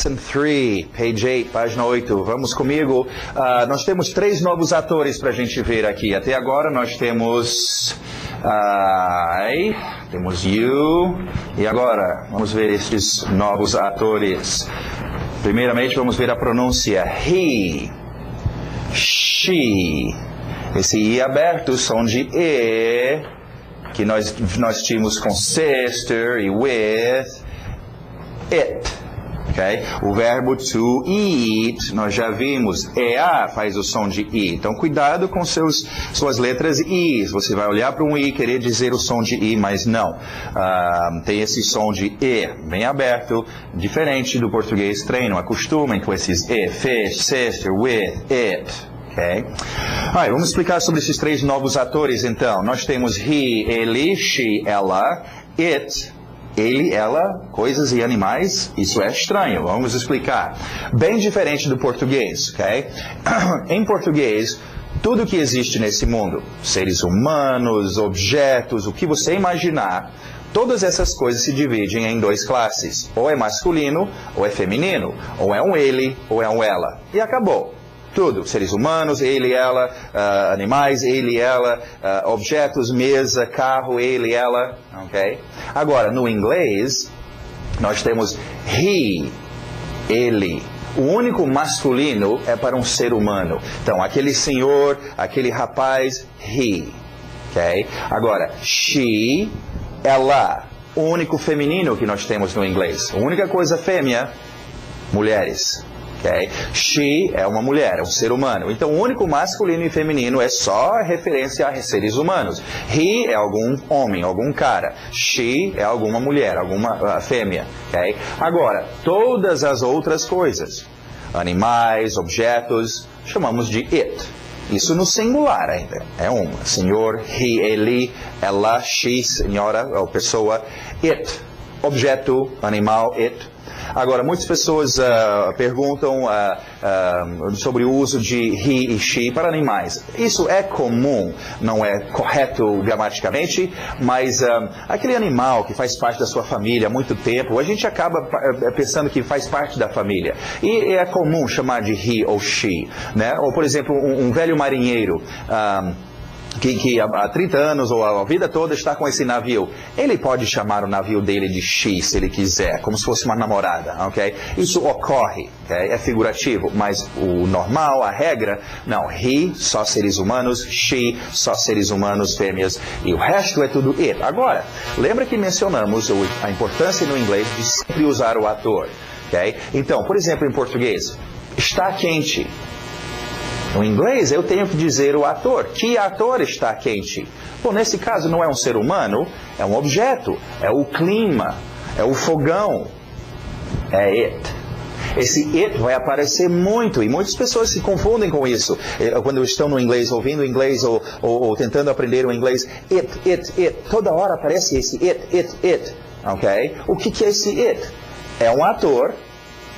Lesson 3, page 8, página 8. Vamos comigo. Nós temos 3 novos atores para a gente ver aqui. Até agora nós temos I, temos you. E agora, vamos ver esses novos atores. Primeiramente, vamos ver a pronúncia. He, she. Esse I aberto, som de E, que nós tínhamos com sister e with. It. Okay? O verbo to eat, nós já vimos, EA faz o som de I. Então, cuidado com suas letras I. Você vai olhar para um I e querer dizer o som de I, mas não. Tem esse som de E, bem aberto, diferente do português treino. Acostumem com esses E, fish, sister, with, it. Okay? Vamos explicar sobre esses 3 novos atores, então. Nós temos he, ele, she, ela, it, ele, ela, coisas e animais. Isso é estranho, vamos explicar. Bem diferente do português, ok? Em português, tudo que existe nesse mundo, seres humanos, objetos, o que você imaginar, todas essas coisas se dividem em 2 classes. Ou é masculino, ou é feminino. Ou é um ele, ou é um ela. E acabou. Tudo, seres humanos, ele, ela, animais, ele, ela, objetos, mesa, carro, ele, ela, ok? Agora, no inglês, nós temos he, ele. O único masculino é para um ser humano. Então, aquele senhor, aquele rapaz, he, ok? Agora, she, ela. O único feminino que nós temos no inglês. A única coisa fêmea, mulheres. Okay? She é uma mulher, é um ser humano. Então, o único masculino e feminino é só referência a seres humanos. He é algum homem, algum cara. She é alguma mulher, alguma fêmea. Okay? Agora, todas as outras coisas, animais, objetos, chamamos de it. Isso no singular ainda. É um senhor, he, ele, ela, she, senhora, ou pessoa, it. Objeto, animal, it. Agora, muitas pessoas perguntam sobre o uso de he e she para animais. Isso é comum, não é correto gramaticamente, mas aquele animal que faz parte da sua família há muito tempo, a gente acaba pensando que faz parte da família. E é comum chamar de he ou she, né? Ou, por exemplo, um velho marinheiro que há 30 anos ou a vida toda está com esse navio. Ele pode chamar o navio dele de she, se ele quiser, como se fosse uma namorada, ok? Isso ocorre, okay? É figurativo, mas o normal, a regra, não. He, só seres humanos, she, só seres humanos, fêmeas, e o resto é tudo it. Agora, lembra que mencionamos a importância no inglês de sempre usar o ator, ok? Então, por exemplo, em português, está quente. No inglês, eu tenho que dizer o ator. Que ator está quente? Bom, nesse caso não é um ser humano, é um objeto. É o clima, é o fogão. É it. Esse it vai aparecer muito, e muitas pessoas se confundem com isso. Quando estão no inglês, ouvindo inglês, ou tentando aprender o inglês. It. Toda hora aparece esse it. Ok? O que é esse it? É um ator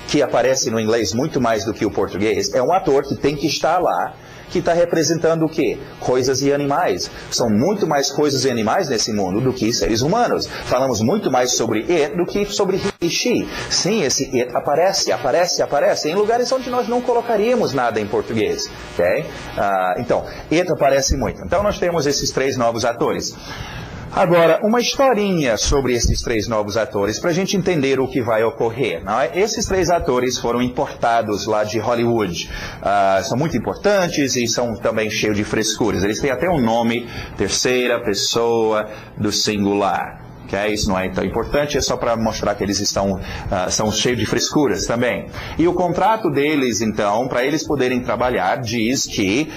que aparece no inglês muito mais do que o português. É um ator que tem que estar lá, que está representando o quê? Coisas e animais. São muito mais coisas e animais nesse mundo do que seres humanos. Falamos muito mais sobre it do que sobre he e she. Sim, esse it aparece em lugares onde nós não colocaríamos nada em português. Okay? Então, it aparece muito. Então, nós temos esses 3 novos atores. Agora, uma historinha sobre esses 3 novos atores, para a gente entender o que vai ocorrer. Não é? Esses 3 atores foram importados lá de Hollywood. São muito importantes e são também cheios de frescuras. Eles têm até um nome, terceira pessoa do singular. Okay? Isso não é tão importante, é só para mostrar que eles são cheios de frescuras também. E o contrato deles, então, para eles poderem trabalhar, diz que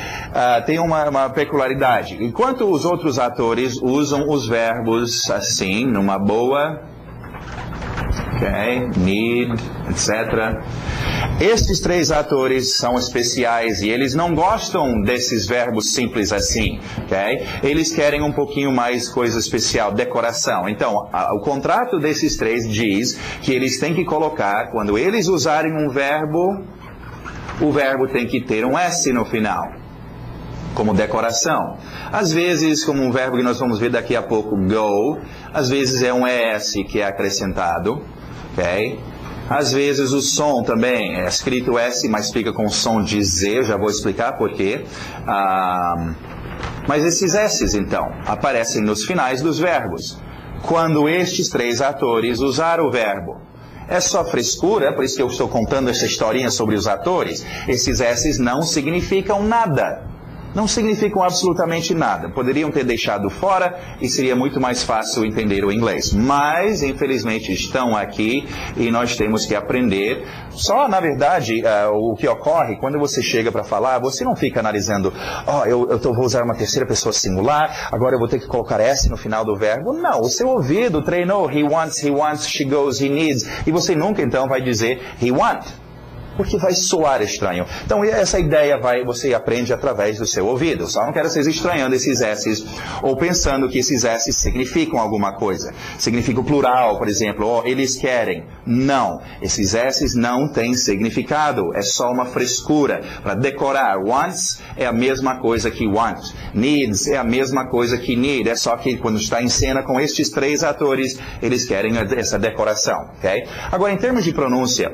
tem uma peculiaridade. Enquanto os outros atores usam os verbos assim, numa boa, okay, need, etc., estes 3 atores são especiais e eles não gostam desses verbos simples assim, ok? Eles querem um pouquinho mais coisa especial, decoração. Então, o contrato desses 3 diz que eles têm que colocar, quando eles usarem um verbo, o verbo tem que ter um S no final, como decoração. Às vezes, como um verbo que nós vamos ver daqui a pouco, go, às vezes é um ES que é acrescentado, ok? Às vezes o som também é escrito S, mas fica com som de Z, já vou explicar por quê. Mas esses S's, então, aparecem nos finais dos verbos. Quando estes três atores usaram o verbo. É só frescura, por isso que eu estou contando essa historinha sobre os atores. Esses S's não significam nada. Não significam absolutamente nada. Poderiam ter deixado fora e seria muito mais fácil entender o inglês. Mas, infelizmente, estão aqui e nós temos que aprender. Só, na verdade, o que ocorre quando você chega para falar, você não fica analisando, eu vou usar uma terceira pessoa singular, agora eu vou ter que colocar S no final do verbo. Não, o seu ouvido treinou he wants, she goes, he needs. E você nunca, então, vai dizer he want. Porque vai soar estranho. Então, essa ideia você aprende através do seu ouvido. Só não quero vocês estranhando esses S's ou pensando que esses S's significam alguma coisa. Significa o plural, por exemplo. Eles querem. Não. Esses S's não têm significado. É só uma frescura. Para decorar. Wants é a mesma coisa que want. Needs é a mesma coisa que need. É só que quando está em cena com estes três atores, eles querem essa decoração. Okay? Agora, em termos de pronúncia,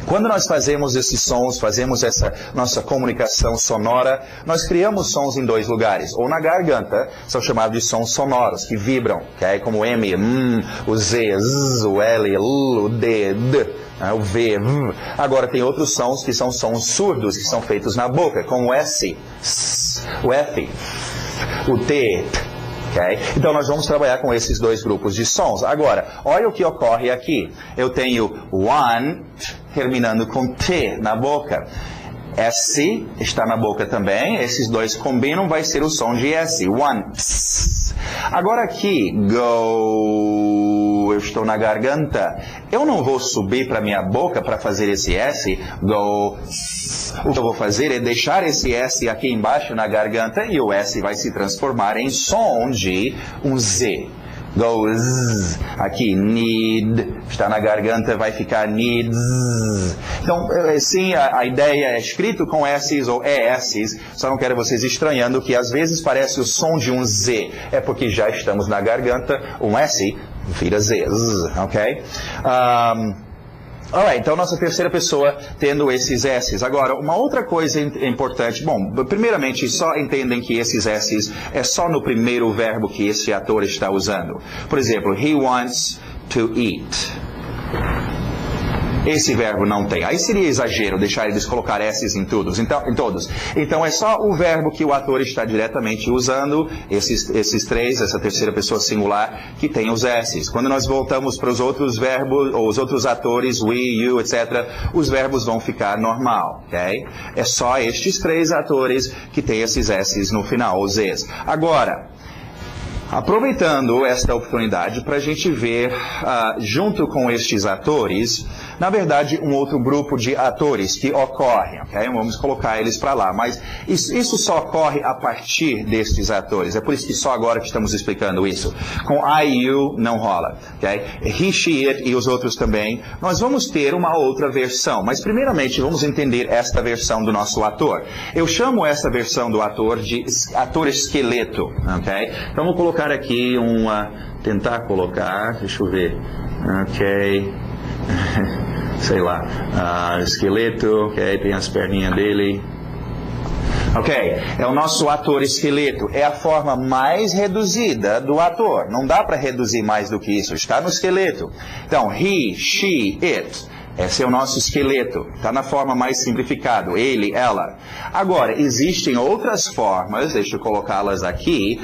quando nós fazemos esses sons, fazemos essa nossa comunicação sonora, nós criamos sons em dois lugares. Ou na garganta, são chamados de sons sonoros, que vibram, okay? Como o M, o Z, Z, o L, L, o D, D, o V, V. Agora tem outros sons que são sons surdos, que são feitos na boca, como o S, S, o F, o T, T. Okay? Então nós vamos trabalhar com esses dois grupos de sons. Agora, olha o que ocorre aqui. Eu tenho want terminando com T na boca. S está na boca também. Esses dois combinam, vai ser o som de S. Wants. Agora aqui, go, eu estou na garganta. Eu não vou subir para minha boca para fazer esse S. Go. O que eu vou fazer é deixar esse S aqui embaixo na garganta e o S vai se transformar em som de um Z. Goes. Aqui, need. Está na garganta, vai ficar needs. Então, sim, a ideia é escrito com S's ou ES's. Só não quero vocês estranhando que às vezes parece o som de um Z. É porque já estamos na garganta. Um S vira Z. Ok? Alright, então nossa terceira pessoa tendo esses S's. Agora, uma outra coisa importante. Bom, primeiramente, só entendem que esses S's é só no primeiro verbo que esse ator está usando. Por exemplo, he wants to eat. Esse verbo não tem. Aí seria exagero deixar eles colocar S's em todos. Então é só o verbo que o ator está diretamente usando, esses três, essa terceira pessoa singular, que tem os S's. Quando nós voltamos para os outros verbos, ou os outros atores, we, you, etc., os verbos vão ficar normal, ok? É só estes três atores que têm esses S's no final, os Z's. Agora, aproveitando esta oportunidade para a gente ver, junto com estes atores, na verdade, um outro grupo de atores que ocorrem, ok? Vamos colocar eles para lá, mas isso só ocorre a partir destes atores. É por isso que só agora que estamos explicando isso. Com I, you, não rola, ok? He, she, it e os outros também. Nós vamos ter uma outra versão, mas primeiramente vamos entender esta versão do nosso ator. Eu chamo essa versão do ator de ator esqueleto, ok? Então vou colocar aqui tentar colocar, deixa eu ver, ok, sei lá, esqueleto, ok, tem as perninhas dele, ok, é o nosso ator esqueleto, é a forma mais reduzida do ator, não dá para reduzir mais do que isso, está no esqueleto. Então, he, she, it. Esse é o nosso esqueleto, está na forma mais simplificada, ele, ela. Agora, existem outras formas, deixa eu colocá-las aqui,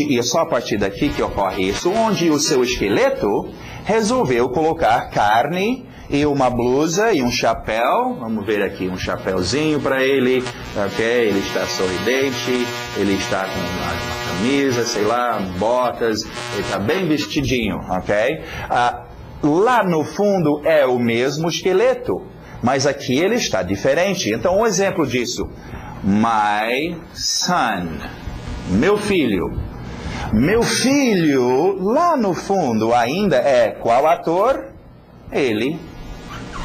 e é só a partir daqui que ocorre isso, onde o seu esqueleto resolveu colocar carne e uma blusa e um chapéu. Vamos ver aqui um chapéuzinho para ele, ok? Ele está sorridente, ele está com uma camisa, sei lá, botas, ele está bem vestidinho, ok? Lá no fundo é o mesmo esqueleto, mas aqui ele está diferente. Então, um exemplo disso. My son. Meu filho. Meu filho, lá no fundo ainda é qual ator? Ele.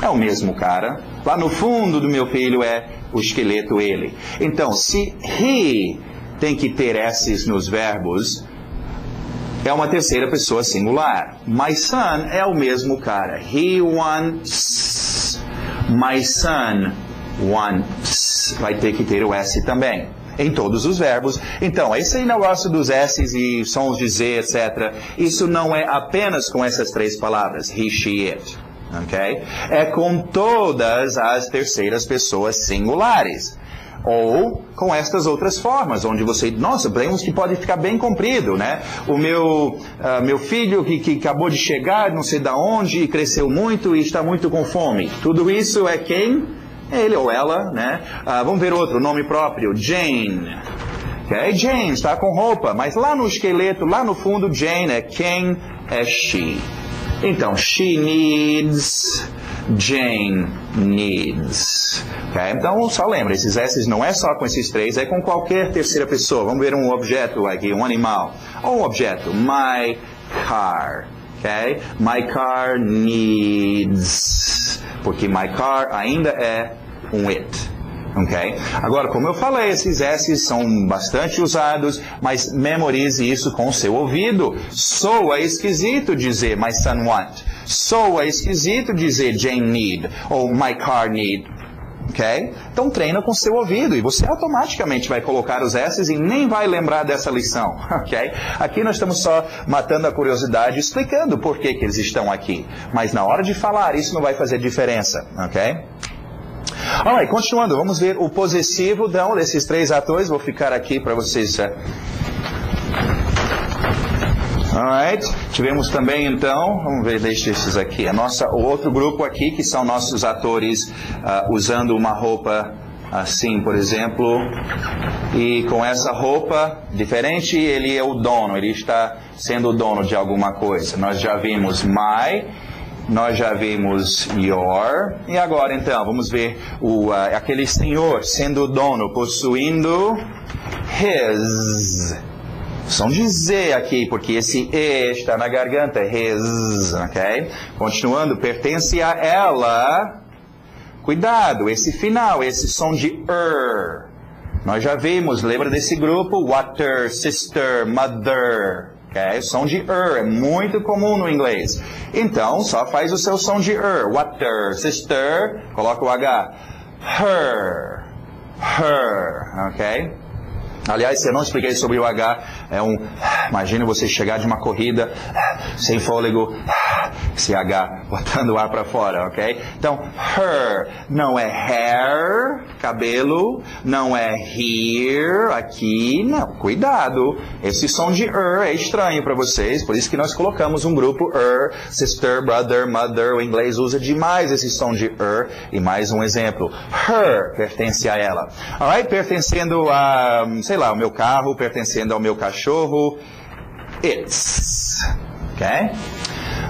É o mesmo cara. Lá no fundo do meu filho é o esqueleto ele. Então, se he tem que ter S's nos verbos, é uma terceira pessoa singular. My son é o mesmo cara. He wants. My son wants. Vai ter que ter o S também, em todos os verbos. Então, esse negócio dos S's e sons de Z, etc., isso não é apenas com essas três palavras, he, she, it, ok? É com todas as terceiras pessoas singulares. Ou com estas outras formas, onde você, nossa, temos que pode ficar bem comprido, né? O meu filho que acabou de chegar, não sei da onde, e cresceu muito e está muito com fome. Tudo isso é quem? Ele ou ela, né? Vamos ver outro, nome próprio, Jane. Okay? Jane está com roupa, mas lá no esqueleto, lá no fundo, Jane é quem? É she. Então, she needs, Jane needs. Okay? Então, só lembra, esses S's não é só com esses três, é com qualquer terceira pessoa. Vamos ver um objeto aqui, um animal. Ou um objeto, my car. Okay? My car needs. Porque my car ainda é um it. Okay? Agora, como eu falei, esses S's são bastante usados, mas memorize isso com o seu ouvido. Soa esquisito dizer my son want. Soa esquisito dizer Jane need. Ou my car need. Okay? Então treina com o seu ouvido e você automaticamente vai colocar os S's e nem vai lembrar dessa lição. Okay? Aqui nós estamos só matando a curiosidade, explicando por que eles estão aqui. Mas na hora de falar, isso não vai fazer diferença. Okay? Alright, continuando, vamos ver o possessivo desses três atores. Vou ficar aqui para vocês. Alright, tivemos também então, vamos ver, deixa esses aqui, o outro grupo aqui que são nossos atores usando uma roupa assim, por exemplo, e com essa roupa diferente, ele é o dono, ele está sendo o dono de alguma coisa. Nós já vimos my, nós já vimos your, e agora então, vamos ver aquele senhor sendo o dono, possuindo his. Som de Z aqui, porque esse E está na garganta, his, ok? Continuando, pertence a ela. Cuidado, esse final, esse som de nós já vimos, lembra desse grupo? Water, sister, mother. Okay? Som de é muito comum no inglês. Então, só faz o seu som de water, sister, coloca o H. Her, ok? Aliás, se eu não expliquei sobre o H, imagine você chegar de uma corrida, sem fôlego, esse H, botando o ar para fora, ok? Então, her, não é hair, cabelo, não é here, aqui, não, cuidado. Esse som de é estranho para vocês, por isso que nós colocamos um grupo sister, brother, mother, o inglês usa demais esse som de e mais um exemplo, her, pertence a ela. Alright, pertencendo a, sei lá, o meu carro, pertencendo ao meu cachorro, it's, ok?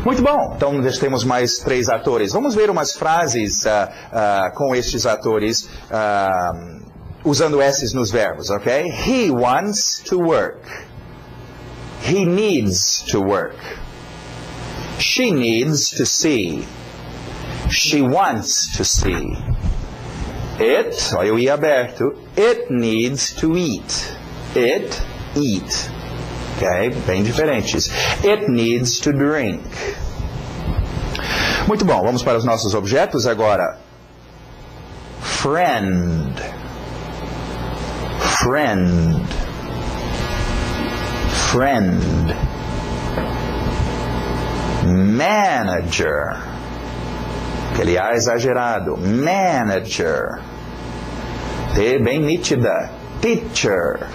Muito bom, então nós temos mais três atores. Vamos ver umas frases com estes atores usando S's nos verbos, ok? He wants to work. He needs to work. She needs to see. She wants to see. It, olha o I aberto, it needs to eat. It, eat. Ok? Bem diferentes. It needs to drink. Muito bom, vamos para os nossos objetos agora. Friend. Friend. Friend. Manager. Aquele A exagerado. Manager. T bem nítida. Teacher.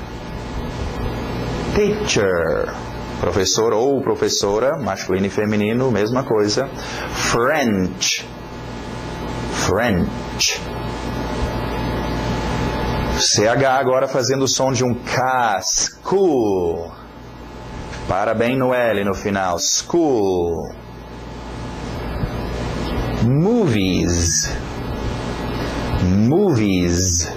Teacher. Professor ou professora, masculino e feminino, mesma coisa. French. French. CH agora fazendo o som de um K. School. Para bem no L no final. School. Movies. Movies.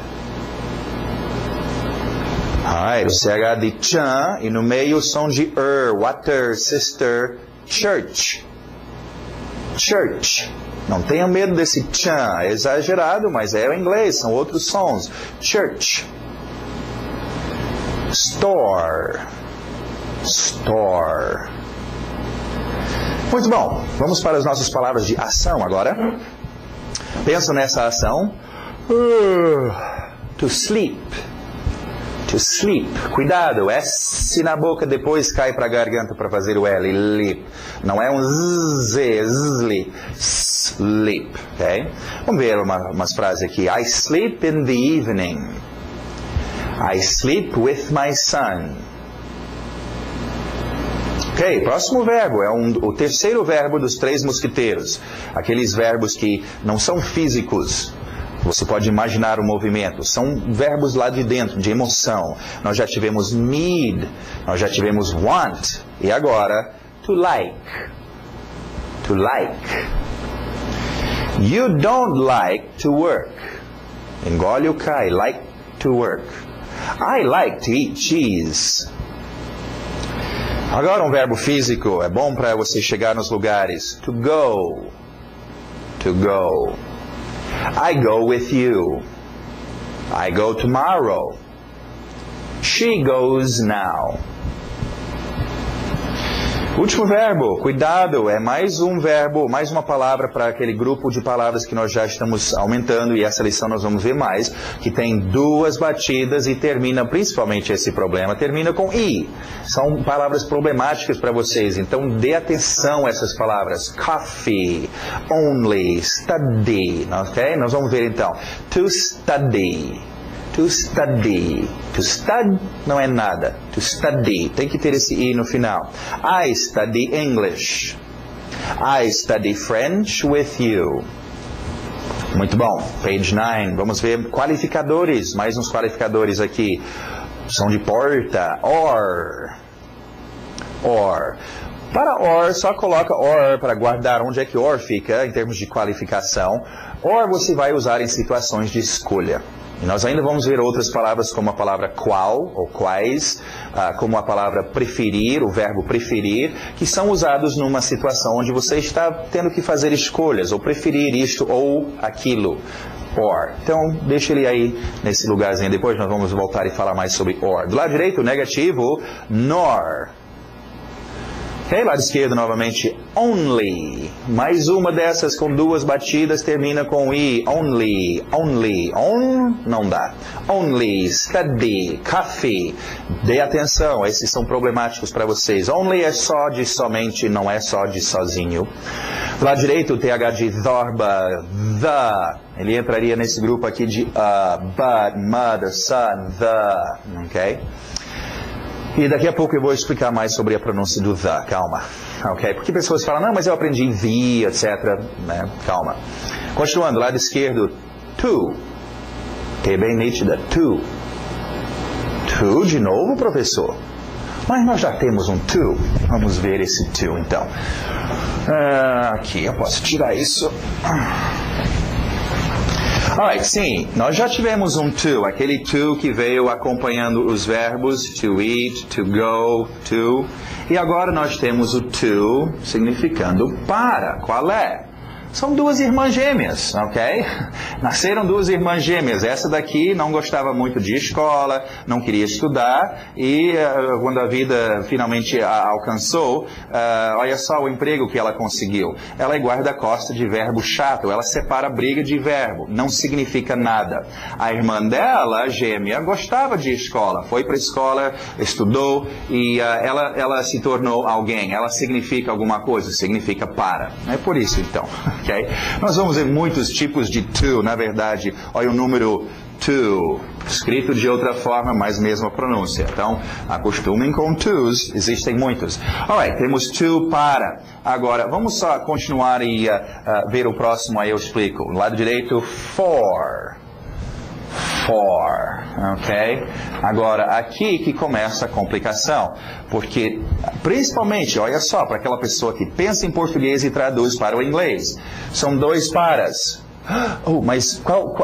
O CH de chan e no meio o som de water, sister, church. Church. Não tenha medo desse chan, é exagerado, mas é o inglês, são outros sons. Church. Store. Store. Muito bom. Vamos para as nossas palavras de ação agora. Pensa nessa ação. To sleep. To sleep. Cuidado, S na boca depois cai para a garganta para fazer o L. Lip. Não é um Z, sleep. Sleep, ok? Vamos ver umas frases aqui. I sleep in the evening. I sleep with my son. Ok, próximo verbo. É o terceiro verbo dos 3 mosquiteiros. Aqueles verbos que não são físicos. Você pode imaginar o movimento. São verbos lá de dentro, de emoção. Nós já tivemos need, nós já tivemos want. E agora, to like. To like. You don't like to work. Engole o K, like to work. I like to eat cheese. Agora um verbo físico. É bom para você chegar nos lugares. To go. To go. I go with you. I go tomorrow. She goes now. Último verbo, cuidado, é mais um verbo, mais uma palavra para aquele grupo de palavras que nós já estamos aumentando, e essa lição nós vamos ver mais, que tem 2 batidas e termina, principalmente esse problema, termina com I. São palavras problemáticas para vocês, então dê atenção a essas palavras. Coffee, only, study, ok? Nós vamos ver então. To study. To study. To stud não é nada. To study. Tem que ter esse I no final. I study English. I study French with you. Muito bom. Page 9. Vamos ver qualificadores. Mais uns qualificadores aqui. Som de porta. Or. Or. Para or, só coloca or para guardar onde é que or fica em termos de qualificação. Or você vai usar em situações de escolha. E nós ainda vamos ver outras palavras como a palavra qual ou quais, como a palavra preferir, o verbo preferir, que são usados numa situação onde você está tendo que fazer escolhas, ou preferir isto ou aquilo. Or. Então, deixa ele aí nesse lugarzinho. Depois nós vamos voltar e falar mais sobre or. Do lado direito, negativo, nor. Ok, lado esquerdo novamente, only. Mais uma dessas com 2 batidas termina com I. Only, only. On não dá. Only, study, coffee. Dê atenção, esses são problemáticos para vocês. Only é só de somente, não é só de sozinho. Do lado direito, o TH de Zorba, the. Ele entraria nesse grupo aqui de but, mother, son, the. Ok? E daqui a pouco eu vou explicar mais sobre a pronúncia do the, calma, ok? Porque pessoas falam, não, mas eu aprendi the, etc, né? Calma. Continuando, lado esquerdo, to, que é bem nítida, to. To de novo, professor? Mas nós já temos um to, vamos ver esse to então. Aqui, eu posso tirar isso. Alright, sim, nós já tivemos um to, aquele to que veio acompanhando os verbos to eat, to go, to. E agora nós temos o to significando para. Qual é? São 2 irmãs gêmeas, ok? Nasceram 2 irmãs gêmeas. Essa daqui não gostava muito de escola, não queria estudar, e quando a vida finalmente a alcançou, olha só o emprego que ela conseguiu. Ela é guarda-costas de verbo chato, ela separa briga de verbo, não significa nada. A irmã dela, a gêmea, gostava de escola, foi para a escola, estudou, e ela se tornou alguém. Ela significa alguma coisa, significa para. É por isso então. Okay? Nós vamos ver muitos tipos de to, na verdade. Olha o número to, escrito de outra forma, mas mesma pronúncia. Então, acostumem com tos, existem muitos. Alright, temos to para. Agora, vamos só continuar e ver o próximo, aí eu explico. No lado direito, for. For, ok? Agora, aqui que começa a complicação, porque, principalmente, olha só, para aquela pessoa que pensa em português e traduz para o inglês, são 2 paras. Mas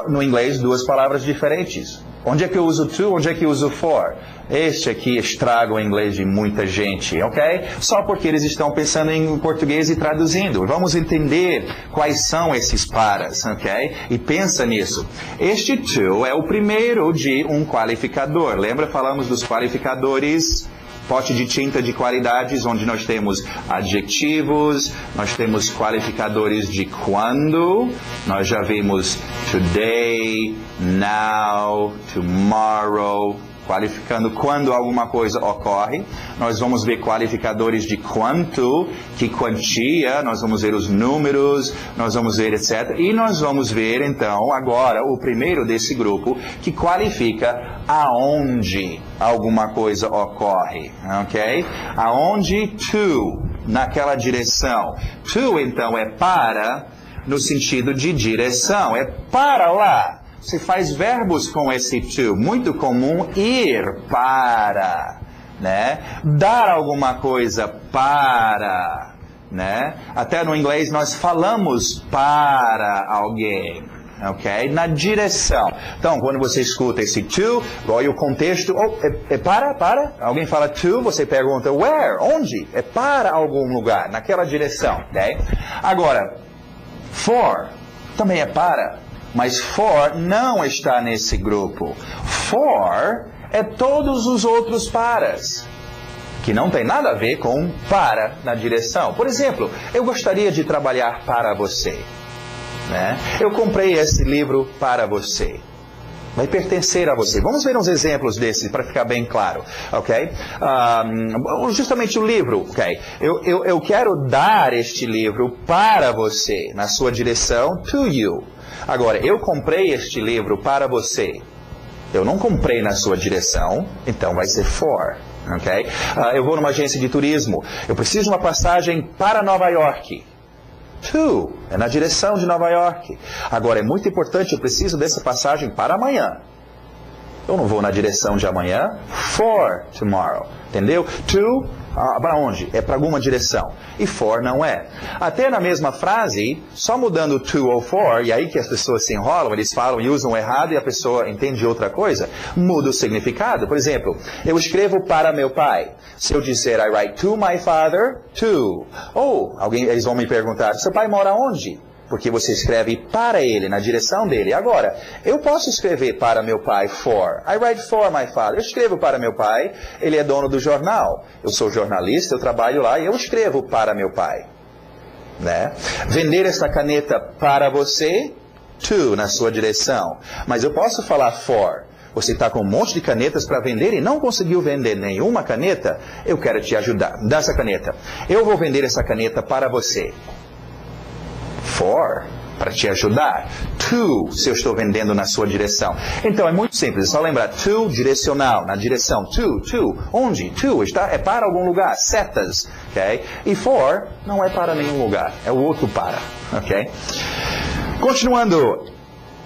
no inglês, 2 palavras diferentes. Onde é que eu uso to, onde é que eu uso for? Este aqui estraga o inglês de muita gente, ok? Só porque eles estão pensando em português e traduzindo. Vamos entender quais são esses paras, ok? E pensa nisso. Este to é o primeiro de um qualificador. Lembra, falamos dos qualificadores pote de tinta de qualidades, onde nós temos adjetivos, nós temos qualificadores de quando, nós já vimos today, now, tomorrow, qualificando quando alguma coisa ocorre. Nós vamos ver qualificadores de quanto, que quantia, nós vamos ver os números, nós vamos ver etc. E nós vamos ver, então, agora, o primeiro desse grupo, que qualifica aonde alguma coisa ocorre, ok? Aonde to, naquela direção. To, então, é para, no sentido de direção, é para lá. Você faz verbos com esse to, muito comum, ir para, né? Dar alguma coisa para, né? Até no inglês nós falamos para alguém, ok? Na direção. Então, quando você escuta esse to, olha o contexto, é para? Alguém fala to, você pergunta where, onde? É para algum lugar, naquela direção, ok? Agora, for, também é para. Mas for não está nesse grupo. For é todos os outros paras, que não tem nada a ver com para na direção. Por exemplo, eu gostaria de trabalhar para você, né? Eu comprei esse livro para você. Vai pertencer a você. Vamos ver uns exemplos desses para ficar bem claro, ok? Justamente o livro, ok? Eu quero dar este livro para você, na sua direção, to you. Agora, eu comprei este livro para você. Eu não comprei na sua direção, então vai ser for, ok? Eu vou numa agência de turismo. Eu preciso de uma passagem para Nova York. To, é na direção de Nova York. Agora, é muito importante, eu preciso dessa passagem para amanhã. Eu não vou na direção de amanhã. For tomorrow. Entendeu? To, para onde? É para alguma direção. E for não é. Até na mesma frase, só mudando to ou for, e aí que as pessoas se enrolam, eles falam e usam errado e a pessoa entende outra coisa, muda o significado. Por exemplo, eu escrevo para meu pai. Se eu disser I write to my father, to. Ou, eles vão me perguntar, seu pai mora onde? Porque você escreve para ele, na direção dele. Agora, eu posso escrever para meu pai, for. I write for my father. Eu escrevo para meu pai, ele é dono do jornal. Eu sou jornalista, eu trabalho lá e eu escrevo para meu pai. Né? Vender essa caneta para você, to, na sua direção. Mas eu posso falar for. Você está com um monte de canetas para vender e não conseguiu vender nenhuma caneta? Eu quero te ajudar. Dá essa caneta. Eu vou vender essa caneta para você. For, para te ajudar. To, se eu estou vendendo na sua direção. Então, é muito simples. É só lembrar. To, direcional, na direção. To. Onde? To, é para algum lugar. Setas. Ok? E for, não é para nenhum lugar. É o outro para. Ok? Continuando.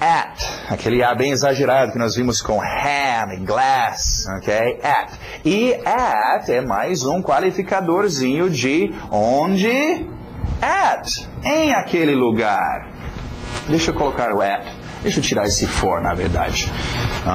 At, aquele A bem exagerado que nós vimos com ham e glass, ok? At. E at é mais um qualificadorzinho de onde? At, em aquele lugar. Deixa eu colocar o at. Deixa eu tirar esse for, na verdade.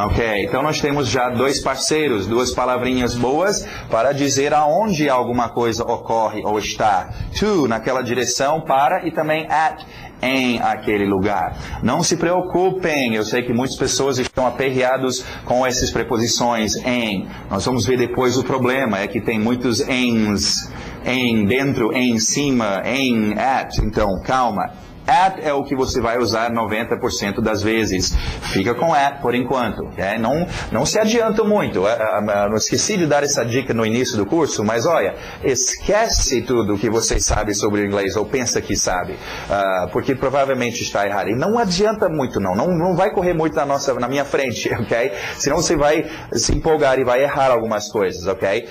Ok, então nós temos já dois parceiros, duas palavrinhas boas para dizer aonde alguma coisa ocorre ou está. To, naquela direção, para, e também at, em aquele lugar. Não se preocupem, eu sei que muitas pessoas estão aperreados com essas preposições em. Nós vamos ver depois o problema, é que tem muitos ens, em dentro, em cima, em at, então calma. At é o que você vai usar 90% das vezes. Fica com at por enquanto. Okay? Não se adianta muito. Eu esqueci de dar essa dica no início do curso, mas olha, esquece tudo que você sabe sobre o inglês, ou pensa que sabe, porque provavelmente está errado. E não adianta muito não vai correr muito na minha frente, ok? Senão você vai se empolgar e vai errar algumas coisas, ok?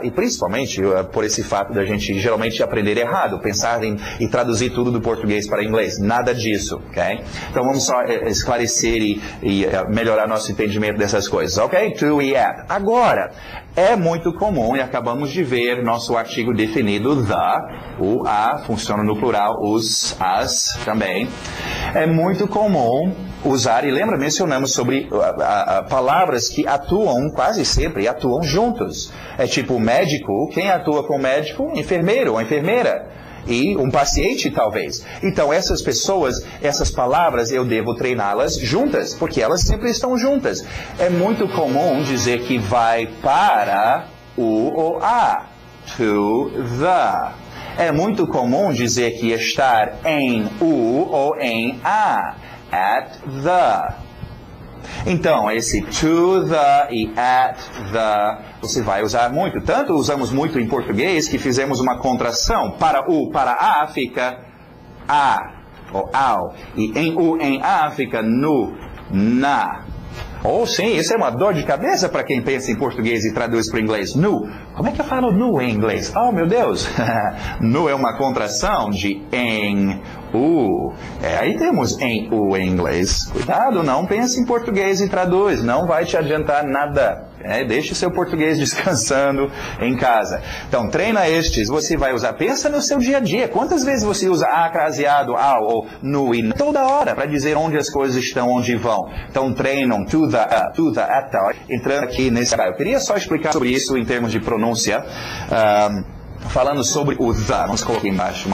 E principalmente por esse fato da gente geralmente aprender errado, pensar e traduzir tudo do português para inglês. Nada disso, ok? Então vamos só esclarecer e melhorar nosso entendimento dessas coisas, ok? To e at. Agora, é muito comum, e acabamos de ver nosso artigo definido, the, o a, funciona no plural, os, as também. É muito comum usar, e mencionamos sobre palavras que atuam quase sempre, atuam juntos. É tipo médico, quem atua com médico? Enfermeiro ou enfermeira. E um paciente, talvez. Então, essas pessoas, essas palavras, eu devo treiná-las juntas, porque elas sempre estão juntas. É muito comum dizer que vai para U ou A. To the. É muito comum dizer que estar em U ou em A. At the. Então, esse to the e at the, você vai usar muito. Tanto usamos muito em português que fizemos uma contração. Para U, para A, fica a, ou ao. E em U, em A, fica no, na. Ou sim, isso é uma dor de cabeça para quem pensa em português e traduz para o inglês. Nu. Como é que eu falo nu em inglês? Oh, meu Deus. Nu é uma contração de em U. Aí temos em U em inglês. Cuidado, não pense em português e traduz. Não vai te adiantar nada. Deixe seu português descansando em casa. Então, treina estes. Você vai usar. Pensa no seu dia a dia. Quantas vezes você usa a, craseado, ao ou no e toda hora para dizer onde as coisas estão, onde vão. Então, treinam to the, at the. Entrando aqui nesse... Eu queria só explicar sobre isso em termos de pronúncia. Falando sobre o the. Vamos colocar aqui embaixo.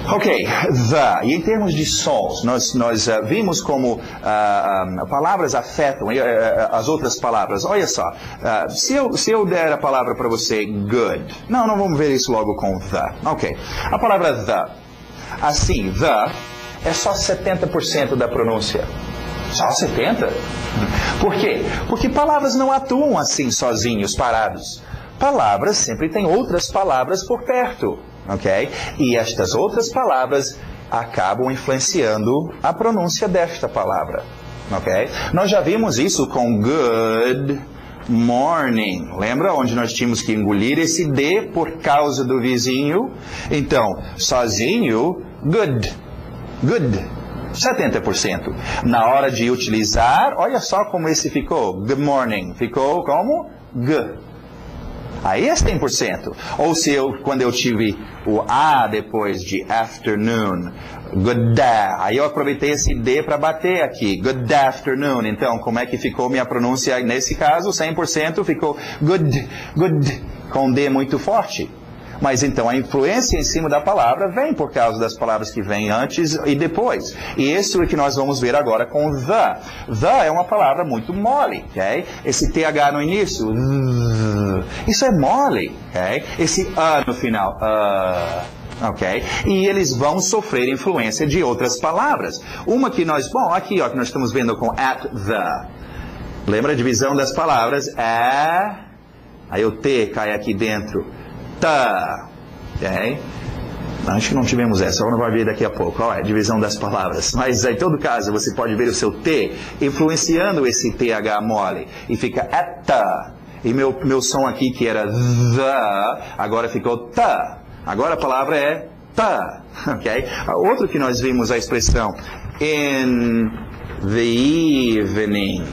Ok, the. E em termos de sons, nós vimos como palavras afetam as outras palavras. Olha só, se eu der a palavra para você, good. Não vamos ver isso logo com the. Ok, a palavra the. Assim, the é só 70% da pronúncia. Só 70%? Por quê? Porque palavras não atuam assim sozinhos, parados. Palavras sempre têm outras palavras por perto. Ok? E estas outras palavras acabam influenciando a pronúncia desta palavra. Ok? Nós já vimos isso com good morning. Lembra onde nós tínhamos que engolir esse D por causa do vizinho? Então, sozinho, good. Good. 70%. Na hora de utilizar, olha só como esse ficou. Good morning. Ficou como? G. Aí é 100%. Ou se quando eu tive o A depois de afternoon, good day. Aí eu aproveitei esse D para bater aqui. Good afternoon. Então, como é que ficou minha pronúncia nesse caso? 100% ficou good, com D muito forte. Mas então a influência em cima da palavra vem por causa das palavras que vêm antes e depois. E isso é que nós vamos ver agora com the. The é uma palavra muito mole, ok? Esse TH no início, isso é mole, ok? Esse A no final, ok? E eles vão sofrer influência de outras palavras. Uma que nós, aqui ó, que nós estamos vendo com at the. Lembra a divisão das palavras? Aí o T cai aqui dentro. Ok? Acho que não tivemos essa, não vai ver daqui a pouco. Olha a divisão das palavras. Mas em todo caso, você pode ver o seu T influenciando esse TH mole. E fica at. E meu som aqui, que era the, agora ficou ta. Agora a palavra é ta. Ok? Outro que nós vimos a expressão in the evening.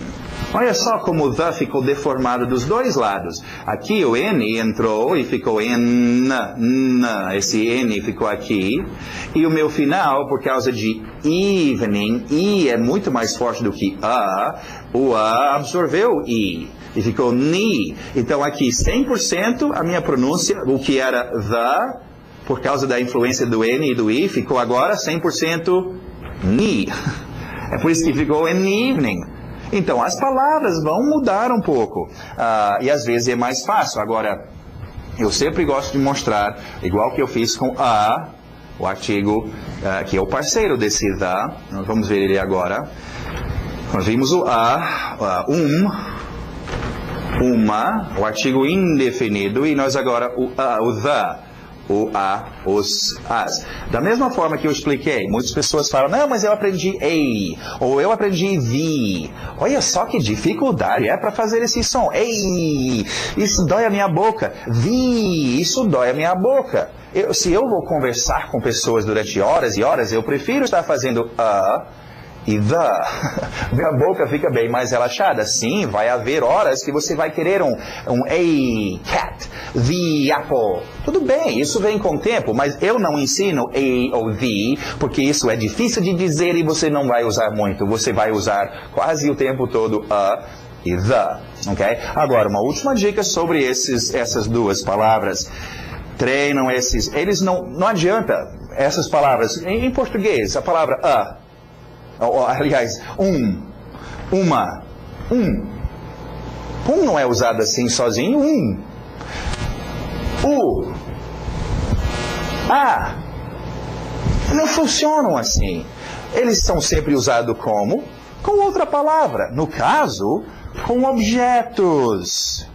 Olha só como o the ficou deformado dos dois lados. Aqui o N entrou e ficou N. Esse N ficou aqui. E o meu final, por causa de evening, I é muito mais forte do que A. O A absorveu o I. E ficou ni. Então aqui 100% a minha pronúncia, o que era the, por causa da influência do N e do I, ficou agora 100% ni. É por isso que ficou in evening. Então, as palavras vão mudar um pouco. E às vezes é mais fácil. Agora, eu sempre gosto de mostrar, igual que eu fiz com a, o artigo, que é o parceiro desse the. Nós vamos ver ele agora. Nós vimos o uma, o artigo indefinido, e nós agora o the. O a, os, as. Da mesma forma que eu expliquei, muitas pessoas falam, não, mas eu aprendi a, ou eu aprendi the. Olha só que dificuldade é para fazer esse som. Ei, isso dói a minha boca. The, isso dói a minha boca. Se eu vou conversar com pessoas durante horas e horas, eu prefiro estar fazendo a e the. Minha boca fica bem mais relaxada. Sim, vai haver horas que você vai querer um a cat, the apple. Tudo bem, isso vem com o tempo, mas eu não ensino a ou the, porque isso é difícil de dizer e você não vai usar muito. Você vai usar quase o tempo todo a e the, ok? Agora, uma última dica sobre essas duas palavras. Treinam esses, eles não adianta essas palavras. Em português, a palavra a, aliás, uma, um não é usado assim sozinho, o, a. Não funcionam assim. Eles são sempre usados como? Com outra palavra. No caso, com objetos.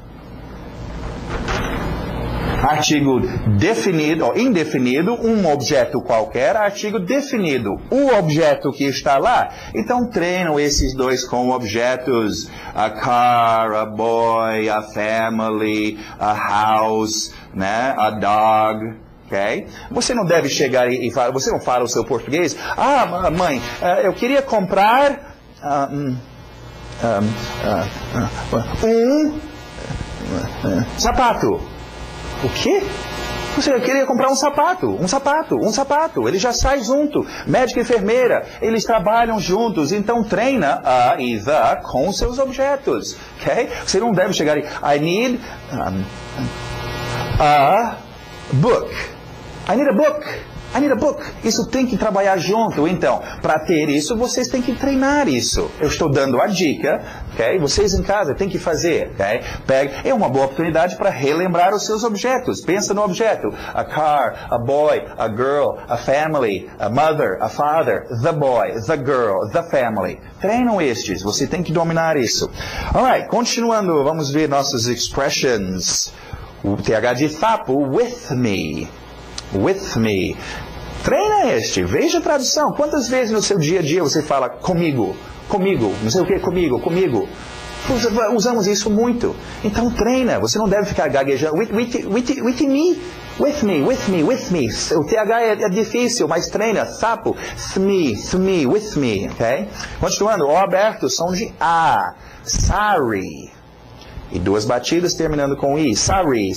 Artigo definido ou indefinido, um objeto qualquer, artigo definido, o objeto que está lá. Então treinam esses dois com objetos, a car, a boy, a family, a house, né, a dog. Okay? Você não deve chegar e falar, você não fala o seu português. Ah, mãe, eu queria comprar um sapato. O quê? Você queria comprar um sapato. Ele já sai junto. Médico e enfermeira, eles trabalham juntos. Então treina a e the com seus objetos. Okay? Você não deve chegar e I need a book. I need a book. Isso tem que trabalhar junto. Então, para ter isso, vocês têm que treinar isso. Eu estou dando a dica, ok? Vocês em casa têm que fazer, ok? É uma boa oportunidade para relembrar os seus objetos. Pensa no objeto. A car, a boy, a girl, a family, a mother, a father, the boy, the girl, the family. Treinam estes. Você tem que dominar isso. Alright, continuando, vamos ver nossas expressions. O TH de sapo, with me. With me. Treina este, veja a tradução. Quantas vezes no seu dia a dia você fala comigo, não sei o que, comigo. Usamos isso muito. Então treina, você não deve ficar gaguejando. With me. O TH é difícil, mas treina. Sapo, me, with me. Okay? Continuando, o aberto, som de A. Sorry. E duas batidas terminando com I. Sorry.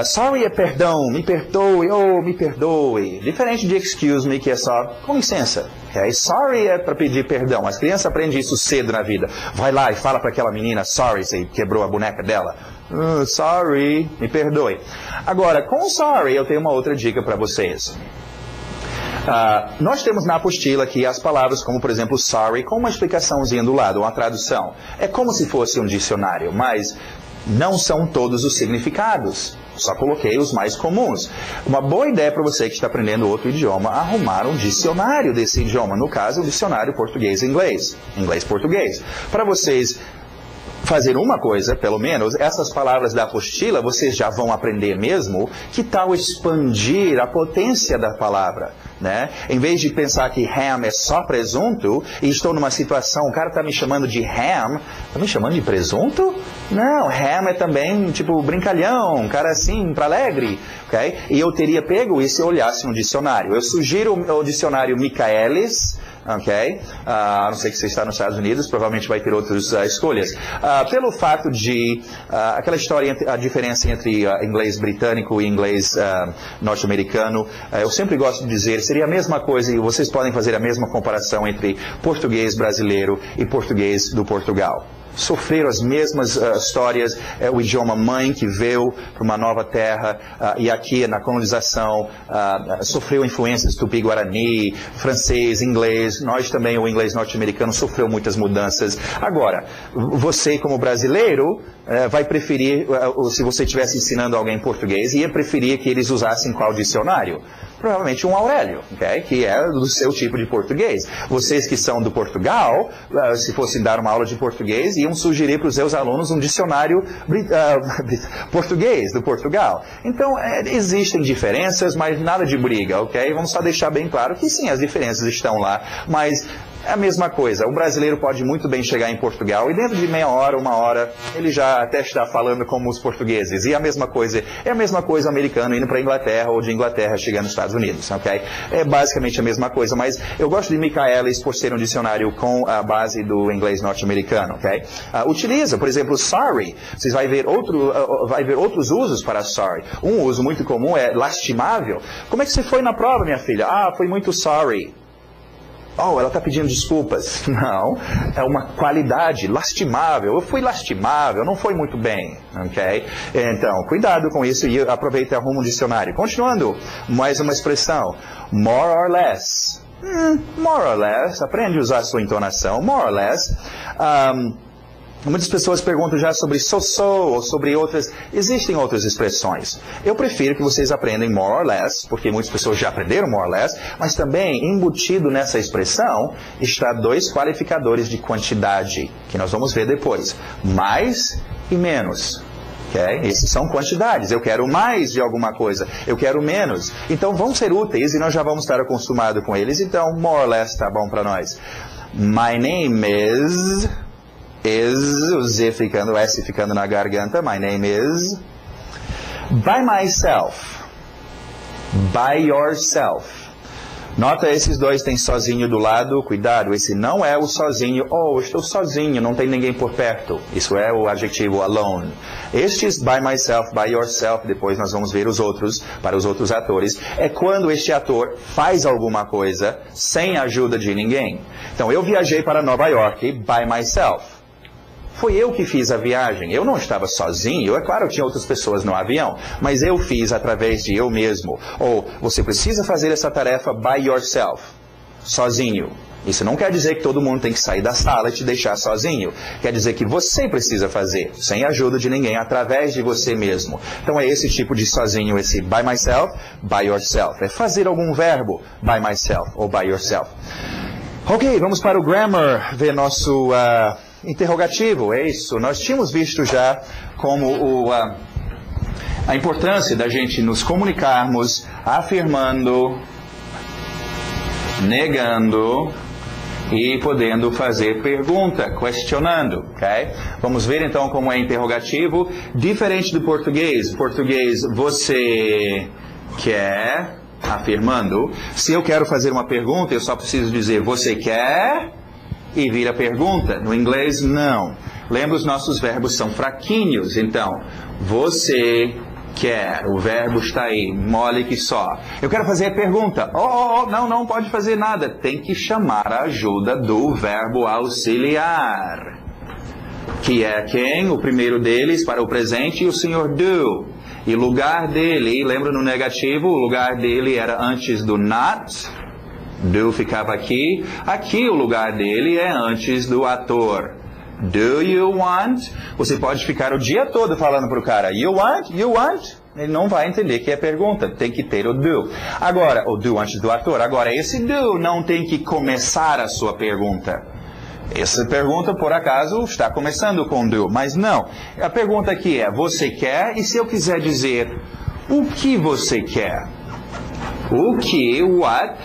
Sorry é perdão, me perdoe, me perdoe. Diferente de excuse me, que é só com licença. Okay? Sorry é para pedir perdão. As crianças aprendem isso cedo na vida. Vai lá e fala para aquela menina, sorry, você quebrou a boneca dela. Sorry, me perdoe. Agora, com sorry, eu tenho uma outra dica para vocês. Nós temos na apostila aqui as palavras como, por exemplo, sorry, com uma explicaçãozinha do lado, uma tradução. É como se fosse um dicionário, mas não são todos os significados. Só coloquei os mais comuns. Uma boa ideia para você que está aprendendo outro idioma, arrumar um dicionário desse idioma. No caso, um dicionário português-inglês. Inglês-português. Para vocês fazer uma coisa, pelo menos, essas palavras da apostila, vocês já vão aprender mesmo. Que tal expandir a potência da palavra? Né? Em vez de pensar que ham é só presunto, e estou numa situação, o cara está me chamando de ham, está me chamando de presunto? Não, ham é também tipo brincalhão, um cara assim, para alegre, ok? E eu teria pego isso se eu olhasse no dicionário. Eu sugiro o dicionário Michaelis, ok? A não ser que você está nos Estados Unidos, provavelmente vai ter outras escolhas. Pelo fato de, aquela história, a diferença entre inglês britânico e inglês norte-americano, eu sempre gosto de dizer, seria a mesma coisa, e vocês podem fazer a mesma comparação entre português brasileiro e português do Portugal. Sofreram as mesmas histórias, o idioma mãe que veio para uma nova terra e aqui na colonização sofreu influências tupi-guarani, francês, inglês, nós também, o inglês norte-americano sofreu muitas mudanças. Agora, você como brasileiro vai preferir, se você estivesse ensinando alguém português, ia preferir que eles usassem qual dicionário? Provavelmente um Aurélio, okay? Que é do seu tipo de português. Vocês que são do Portugal, se fossem dar uma aula de português, iam sugerir para os seus alunos um dicionário português do Portugal. Então, existem diferenças, mas nada de briga, ok? Vamos só deixar bem claro que sim, as diferenças estão lá, mas é a mesma coisa. Um brasileiro pode muito bem chegar em Portugal e dentro de meia hora, uma hora, ele já até está falando como os portugueses. E a mesma coisa, é a mesma coisa o americano indo para a Inglaterra ou de Inglaterra chegando nos Estados Unidos, ok? É basicamente a mesma coisa, mas eu gosto de Michaelis por ser um dicionário com a base do inglês norte-americano, ok? Utiliza, por exemplo, sorry. Vocês vai ver outros usos para sorry. Um uso muito comum é lastimável. Como é que você foi na prova, minha filha? Foi muito sorry. Ela está pedindo desculpas. Não, é uma qualidade, lastimável. Eu fui lastimável, não foi muito bem, ok? Então, cuidado com isso e aproveita e arruma um dicionário. Continuando, mais uma expressão. More or less. More or less, aprende a usar a sua entonação. More or less. Muitas pessoas perguntam já sobre so-so ou sobre outras. Existem outras expressões. Eu prefiro que vocês aprendam more or less, porque muitas pessoas já aprenderam more or less, mas também embutido nessa expressão está dois qualificadores de quantidade, que nós vamos ver depois. Mais e menos. Okay? Esses são quantidades. Eu quero mais de alguma coisa, eu quero menos. Então vão ser úteis e nós já vamos estar acostumados com eles. Então, more or less está bom para nós. My name is... o Z ficando, o S ficando na garganta. My name is. By myself. By yourself. Nota, esses dois tem sozinho do lado. Cuidado, esse não é o sozinho. Oh, estou sozinho, não tem ninguém por perto. Isso é o adjetivo alone. Estes by myself, by yourself, depois nós vamos ver os outros, para os outros atores, é quando este ator faz alguma coisa sem a ajuda de ninguém. Então, eu viajei para Nova York by myself. Foi eu que fiz a viagem. Eu não estava sozinho. É claro, tinha outras pessoas no avião. Mas eu fiz através de eu mesmo. Ou, você precisa fazer essa tarefa by yourself. Sozinho. Isso não quer dizer que todo mundo tem que sair da sala e te deixar sozinho. Quer dizer que você precisa fazer, sem a ajuda de ninguém, através de você mesmo. Então é esse tipo de sozinho, esse by myself, by yourself. É fazer algum verbo, by myself ou by yourself. Ok, vamos para o grammar, ver nosso... interrogativo, é isso. Nós tínhamos visto já como a importância da gente nos comunicarmos afirmando, negando e podendo fazer pergunta, questionando, ok? Vamos ver então como é interrogativo. Diferente do português. Português, você quer, afirmando. Se eu quero fazer uma pergunta, eu só preciso dizer, você quer... e vira pergunta. No inglês, não. Lembra, os nossos verbos são fraquinhos. Então, você quer. O verbo está aí, mole que só. Eu quero fazer a pergunta. Não pode fazer nada. Tem que chamar a ajuda do verbo auxiliar. Que é quem? O primeiro deles, para o presente, o senhor do. E o lugar dele, lembra no negativo, o lugar dele era antes do not. Do ficava aqui. Aqui o lugar dele é antes do ator. Do you want? Você pode ficar o dia todo falando para o cara, you want? You want? Ele não vai entender que é pergunta. Tem que ter o do. Agora, o do antes do ator. Agora, esse do não tem que começar a sua pergunta. Essa pergunta, por acaso, está começando com do. Mas não. A pergunta aqui é, você quer? E se eu quiser dizer, o que você quer? O que? What?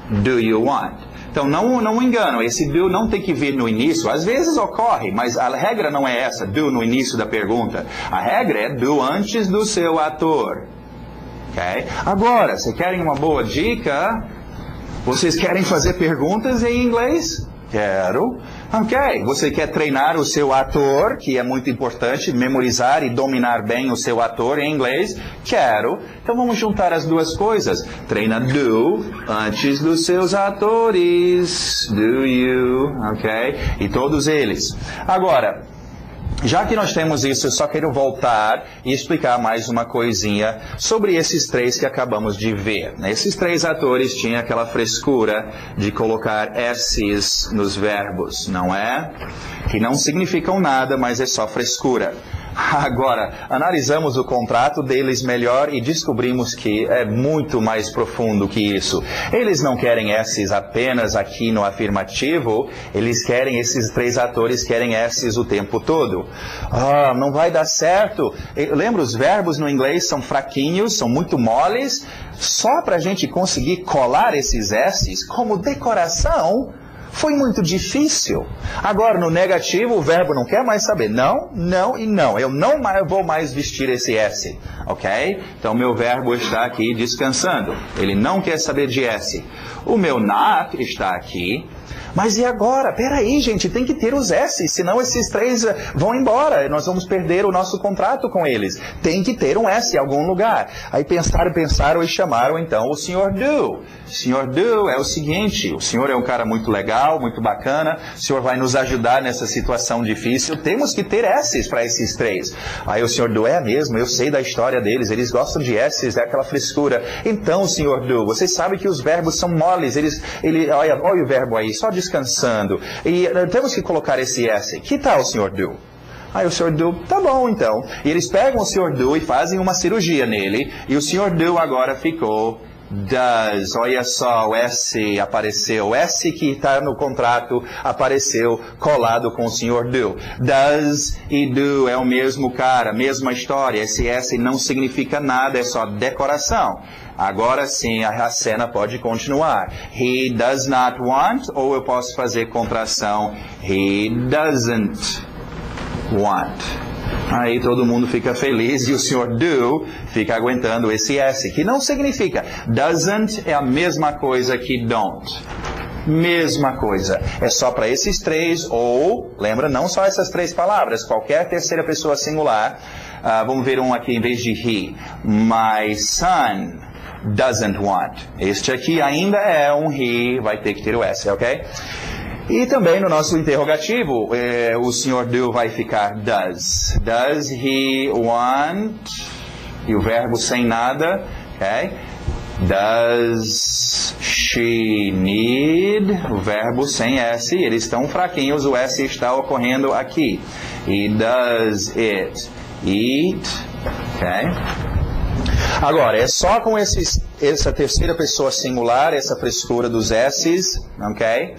Do you want? Então, não engano, esse do não tem que vir no início. Às vezes ocorre, mas a regra não é essa, do no início da pergunta. A regra é do antes do seu ator. Okay? Agora, se querem uma boa dica, vocês querem fazer perguntas em inglês? Quero. Ok, você quer treinar o seu ator, que é muito importante, memorizar e dominar bem o seu ator em inglês? Quero. Então vamos juntar as duas coisas. Treina do antes dos seus atores. Do you, ok? E todos eles. Agora, já que nós temos isso, eu só quero voltar e explicar mais uma coisinha sobre esses três que acabamos de ver. Esses três atores tinham aquela frescura de colocar S's nos verbos, não é? Que não significam nada, mas é só frescura. Agora, analisamos o contrato deles melhor e descobrimos que é muito mais profundo que isso. Eles não querem S's apenas aqui no afirmativo, eles querem, esses três atores querem S's o tempo todo. Não vai dar certo. Lembra, os verbos no inglês são fraquinhos, são muito moles. Só para a gente conseguir colar esses S's como decoração, foi muito difícil. Agora, no negativo, o verbo não quer mais saber. Não, não e não. Eu não vou mais vestir esse S. Ok? Então, meu verbo está aqui descansando. Ele não quer saber de S. O meu not está aqui. Mas e agora? Peraí, gente, tem que ter os S, senão esses três vão embora. Nós vamos perder o nosso contrato com eles. Tem que ter um S em algum lugar. Aí pensaram e chamaram então o Sr. Do. O Sr. Do é o seguinte, o senhor é um cara muito legal, muito bacana, o senhor vai nos ajudar nessa situação difícil, temos que ter S's para esses três. Aí o Sr. Do é mesmo, eu sei da história deles, eles gostam de S's, é aquela frescura. Então, Sr. Do, você sabe que os verbos são moles, olha o verbo aí, só descansando. E temos que colocar esse S. Que tal, Sr. Do? Aí o Sr. Do, tá bom então. E eles pegam o Sr. Do e fazem uma cirurgia nele. E o Sr. Do agora ficou does. Olha só, o S apareceu. O S que está no contrato apareceu colado com o Sr. Do. Does e do é o mesmo cara, mesma história. Esse S não significa nada, é só decoração. Agora sim, a cena pode continuar. He does not want, ou eu posso fazer contração. He doesn't want. Aí todo mundo fica feliz e o Sr. Do fica aguentando esse S, que não significa. Doesn't é a mesma coisa que don't. Mesma coisa. É só para esses três, ou, lembra, não só essas três palavras, qualquer terceira pessoa singular. Vamos ver um aqui em vez de he. My son doesn't want. Este aqui ainda é um he, vai ter que ter o S, ok? E também no nosso interrogativo, o Sr. Do vai ficar does. Does he want? E o verbo sem nada, ok? Does she need? O verbo sem S. Eles estão fraquinhos, o S está ocorrendo aqui. E does it eat? Ok? Agora, é só com essa terceira pessoa singular, essa frescura dos S's, ok?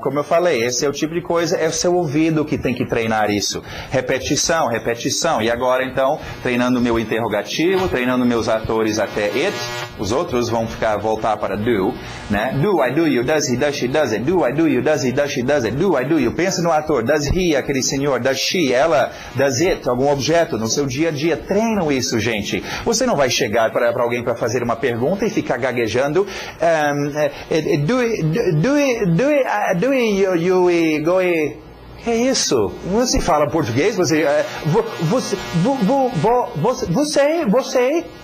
Como eu falei, esse é o tipo de coisa, é o seu ouvido que tem que treinar isso. Repetição, repetição. E agora, então, treinando meu interrogativo, treinando meus atores até it, os outros vão voltar para do, né? Do, I, do, you, does, he, does, she, does it. Do, I, do, you, does, he, does, she, does it. Do, I, do, you. Pensa no ator. Does he, aquele senhor. Does she, ela. Does it, algum objeto no seu dia a dia. Treinam isso, gente. Você não vai chegar para alguém para fazer uma pergunta e ficar gaguejando. Que é isso? Você fala português? Você,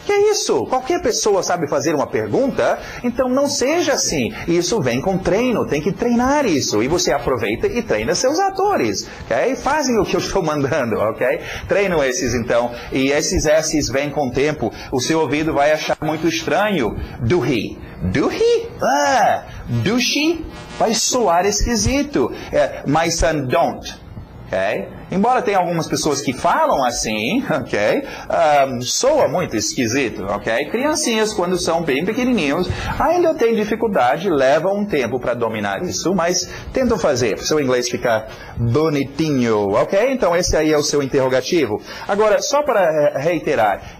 que é isso? Qualquer pessoa sabe fazer uma pergunta, então não seja assim. Isso vem com treino, tem que treinar isso. E você aproveita e treina seus atores, ok? Fazem o que eu estou mandando, ok? Treinam esses então, e esses S's vêm com o tempo. O seu ouvido vai achar muito estranho. Do he? Do he? Do she? Vai soar esquisito. My son don't. Okay? Embora tenha algumas pessoas que falam assim, ok? Soa muito esquisito, ok? Criancinhas, quando são bem pequenininhos, ainda têm dificuldade, leva um tempo para dominar isso, mas tentam fazer, para o seu inglês ficar bonitinho, ok? Então esse aí é o seu interrogativo. Agora, só para reiterar,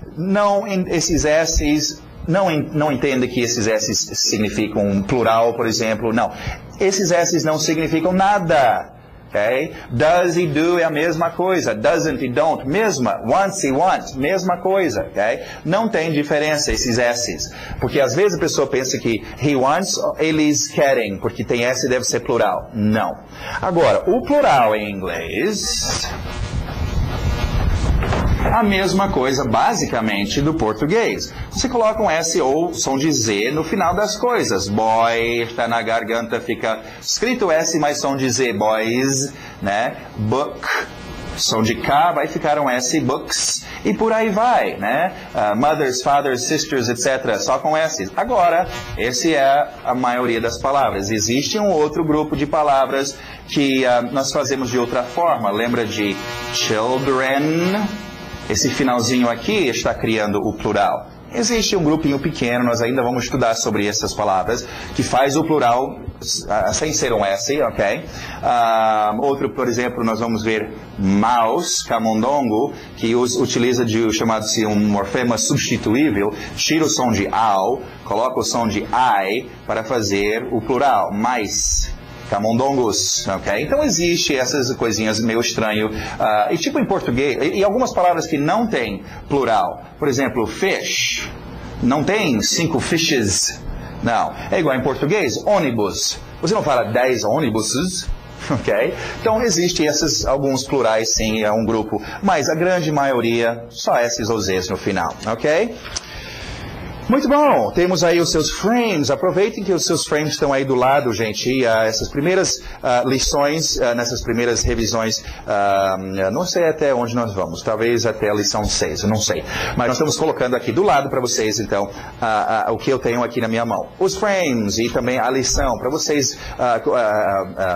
esses S's... Não entenda que esses S's significam um plural, por exemplo. Não. Esses S's não significam nada. Okay? Does e do é a mesma coisa. Doesn't e don't, mesma. Wants e want, mesma coisa. Okay? Não tem diferença esses S's. Porque às vezes a pessoa pensa que he wants, eles querem, porque tem S deve ser plural. Não. Agora, o plural em inglês... A mesma coisa, basicamente, do português. Você coloca um S ou som de Z no final das coisas. Boy, está na garganta, fica escrito S, mas som de Z. Boys, né? Book, som de K, vai ficar um S, books. E por aí vai, né? Mothers, fathers, sisters, etc. Só com S. Agora, esse é a maioria das palavras. Existe um outro grupo de palavras que nós fazemos de outra forma. Lembra de children? Esse finalzinho aqui está criando o plural. Existe um grupinho pequeno, nós ainda vamos estudar sobre essas palavras, que faz o plural sem ser um S, ok? Outro, por exemplo, nós vamos ver mouse, camundongo, que utiliza o chamado-se um morfema substituível, tira o som de ao, coloca o som de I para fazer o plural, mais. Camundongos, ok? Então existe essas coisinhas meio estranho. E tipo em português, e algumas palavras que não tem plural. Por exemplo, fish. Não tem 5 fishes. Não. É igual em português, ônibus. Você não fala 10 ônibuses. Ok? Então existe alguns plurais, sim, é um grupo. Mas a grande maioria, só S's ou Z's no final. Ok? Muito bom, temos aí os seus frames, aproveitem que os seus frames estão aí do lado, gente, e essas primeiras lições, nessas primeiras revisões, não sei até onde nós vamos, talvez até a lição 6, eu não sei, mas nós estamos colocando aqui do lado para vocês, então, o que eu tenho aqui na minha mão, os frames e também a lição, para vocês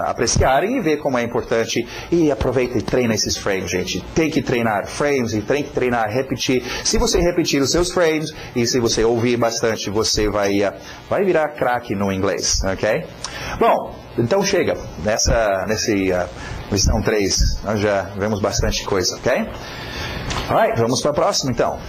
apreciarem e ver como é importante, e aproveita e treina esses frames, gente, tem que treinar frames e tem que treinar, repetir, se você repetir os seus frames, e se você ouvir bastante, você vai virar craque no inglês, ok? Bom, então chega, nesse lição 3, nós já vemos bastante coisa, ok? Alright, vamos para a próxima então.